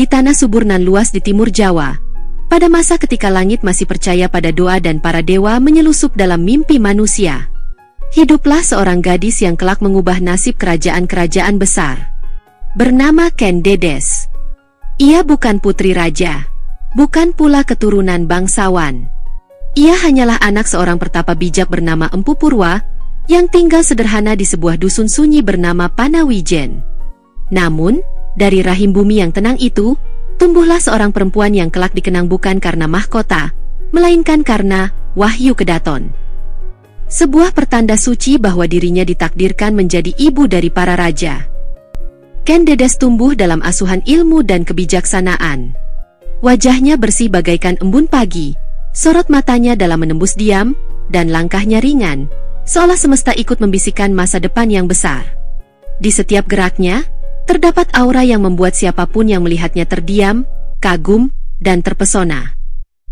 di tanah subur nan luas di timur Jawa, pada masa ketika langit masih percaya pada doa dan para dewa menyelusup dalam mimpi manusia, hiduplah seorang gadis yang kelak mengubah nasib kerajaan-kerajaan besar. Bernama Ken Dedes. Ia bukan putri raja, bukan pula keturunan bangsawan. Ia hanyalah anak seorang pertapa bijak bernama Empu Purwa, yang tinggal sederhana di sebuah dusun sunyi bernama Panawijen. Namun, dari rahim bumi yang tenang itu, tumbuhlah seorang perempuan yang kelak dikenang bukan karena mahkota, melainkan karena wahyu kedaton. Sebuah pertanda suci bahwa dirinya ditakdirkan menjadi ibu dari para raja. Ken Dedes tumbuh dalam asuhan ilmu dan kebijaksanaan. Wajahnya bersih bagaikan embun pagi, sorot matanya dalam menembus diam, dan langkahnya ringan, seolah semesta ikut membisikkan masa depan yang besar. Di setiap geraknya, terdapat aura yang membuat siapapun yang melihatnya terdiam, kagum, dan terpesona.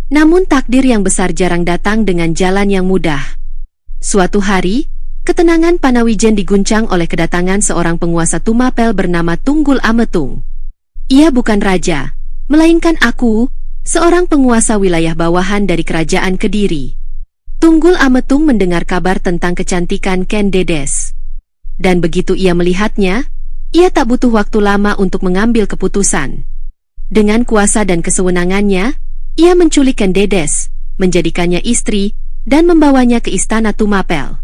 Namun takdir yang besar jarang datang dengan jalan yang mudah. Suatu hari, ketenangan Panawijen diguncang oleh kedatangan seorang penguasa Tumapel bernama Tunggul Ametung. Ia bukan raja, melainkan aku, seorang penguasa wilayah bawahan dari kerajaan Kediri. Tunggul Ametung mendengar kabar tentang kecantikan Ken Dedes. Dan begitu ia melihatnya, ia tak butuh waktu lama untuk mengambil keputusan. Dengan kuasa dan kesewenangannya, ia menculik Ken Dedes, menjadikannya istri, dan membawanya ke istana Tumapel.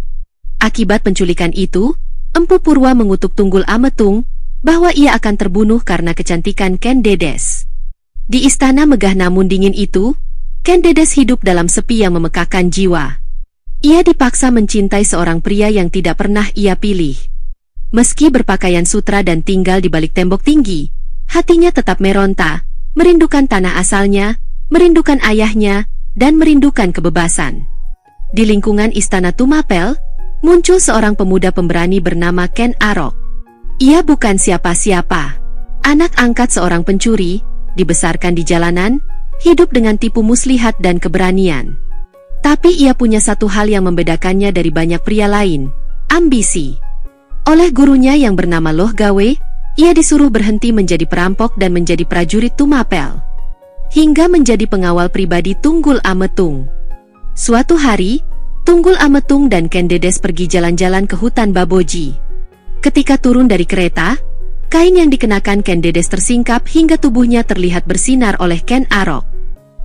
Akibat penculikan itu, Empu Purwa mengutuk Tunggul Ametung bahwa ia akan terbunuh karena kecantikan Ken Dedes. Di istana megah namun dingin itu, Ken Dedes hidup dalam sepi yang memekakkan jiwa. Ia dipaksa mencintai seorang pria yang tidak pernah ia pilih. Meski berpakaian sutra dan tinggal di balik tembok tinggi, hatinya tetap meronta, merindukan tanah asalnya, merindukan ayahnya, dan merindukan kebebasan. Di lingkungan istana Tumapel, muncul seorang pemuda pemberani bernama Ken Arok. Ia bukan siapa-siapa, anak angkat seorang pencuri, dibesarkan di jalanan, hidup dengan tipu muslihat dan keberanian. Tapi ia punya satu hal yang membedakannya dari banyak pria lain, ambisi. Oleh gurunya yang bernama Loh Gawe, ia disuruh berhenti menjadi perampok dan menjadi prajurit Tumapel, hingga menjadi pengawal pribadi Tunggul Ametung. Suatu hari, Tunggul Ametung dan Ken Dedes pergi jalan-jalan ke hutan Baboji. Ketika turun dari kereta, kain yang dikenakan Ken Dedes tersingkap hingga tubuhnya terlihat bersinar oleh Ken Arok.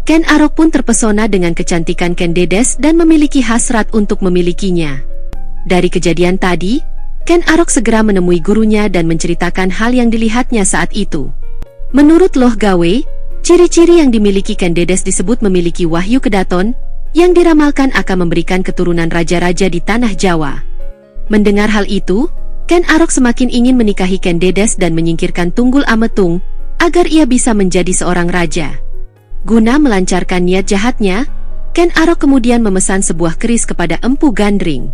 Ken Arok pun terpesona dengan kecantikan Ken Dedes dan memiliki hasrat untuk memilikinya. Dari kejadian tadi, Ken Arok segera menemui gurunya dan menceritakan hal yang dilihatnya saat itu. Menurut Loh Gawe, ciri-ciri yang dimiliki Ken Dedes disebut memiliki wahyu kedaton, yang diramalkan akan memberikan keturunan raja-raja di tanah Jawa. Mendengar hal itu, Ken Arok semakin ingin menikahi Ken Dedes dan menyingkirkan Tunggul Ametung, agar ia bisa menjadi seorang raja. Guna melancarkan niat jahatnya, Ken Arok kemudian memesan sebuah keris kepada Empu Gandring.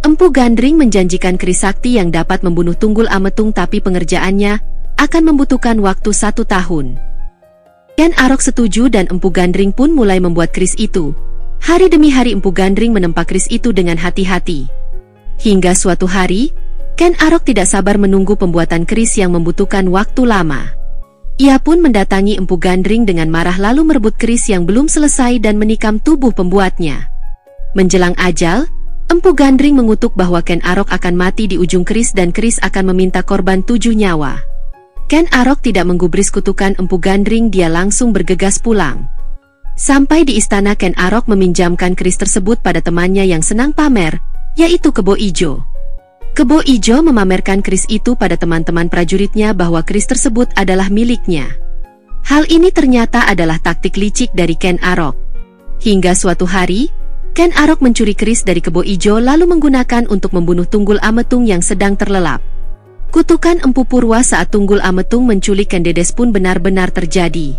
Empu Gandring menjanjikan keris sakti yang dapat membunuh Tunggul Ametung, tapi pengerjaannya akan membutuhkan waktu 1 tahun. Ken Arok setuju dan Empu Gandring pun mulai membuat keris itu. Hari demi hari Empu Gandring menempa keris itu dengan hati-hati. Hingga suatu hari, Ken Arok tidak sabar menunggu pembuatan keris yang membutuhkan waktu lama. Ia pun mendatangi Empu Gandring dengan marah lalu merebut keris yang belum selesai dan menikam tubuh pembuatnya. Menjelang ajal, Empu Gandring mengutuk bahwa Ken Arok akan mati di ujung keris dan keris akan meminta korban 7 nyawa. Ken Arok tidak menggubris kutukan Empu Gandring, dia langsung bergegas pulang. Sampai di istana, Ken Arok meminjamkan keris tersebut pada temannya yang senang pamer, yaitu Kebo Ijo. Kebo Ijo memamerkan keris itu pada teman-teman prajuritnya bahwa keris tersebut adalah miliknya. Hal ini ternyata adalah taktik licik dari Ken Arok. Hingga suatu hari, Ken Arok mencuri keris dari Kebo Ijo lalu menggunakan untuk membunuh Tunggul Ametung yang sedang terlelap. Kutukan Empu Purwa saat Tunggul Ametung menculik Ken Dedes pun benar-benar terjadi.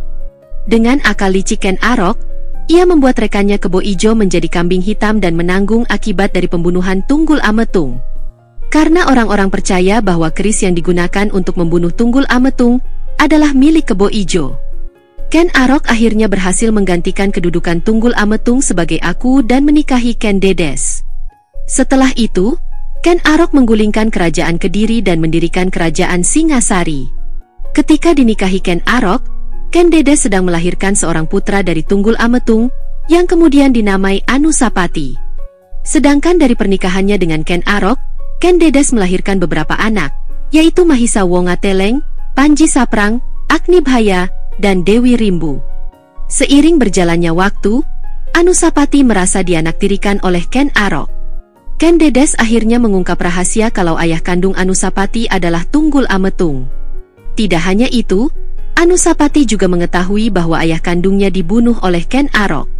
Dengan akal licik Ken Arok, ia membuat rekannya Kebo Ijo menjadi kambing hitam dan menanggung akibat dari pembunuhan Tunggul Ametung. Karena orang-orang percaya bahwa keris yang digunakan untuk membunuh Tunggul Ametung adalah milik Kebo Ijo, Ken Arok akhirnya berhasil menggantikan kedudukan Tunggul Ametung sebagai aku dan menikahi Ken Dedes. Setelah itu, Ken Arok menggulingkan kerajaan Kediri dan mendirikan kerajaan Singasari. Ketika dinikahi Ken Arok, Ken Dedes sedang melahirkan seorang putra dari Tunggul Ametung, yang kemudian dinamai Anusapati. Sedangkan dari pernikahannya dengan Ken Arok, Ken Dedes melahirkan beberapa anak, yaitu Mahisa Wongateleng, Panji Saprang, Agni Bhaya, dan Dewi Rimbu. Seiring berjalannya waktu, Anusapati merasa dianaktirikan oleh Ken Arok. Ken Dedes akhirnya mengungkap rahasia kalau ayah kandung Anusapati adalah Tunggul Ametung. Tidak hanya itu, Anusapati juga mengetahui bahwa ayah kandungnya dibunuh oleh Ken Arok.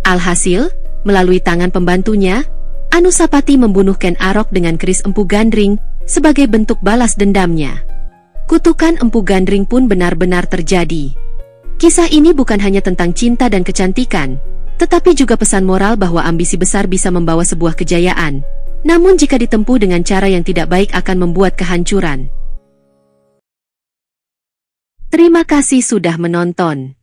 Alhasil, melalui tangan pembantunya, Anusapati membunuh Ken Arok dengan keris Empu Gandring sebagai bentuk balas dendamnya. Kutukan Empu Gandring pun benar-benar terjadi. Kisah ini bukan hanya tentang cinta dan kecantikan, tetapi juga pesan moral bahwa ambisi besar bisa membawa sebuah kejayaan. Namun jika ditempuh dengan cara yang tidak baik akan membuat kehancuran. Terima kasih sudah menonton.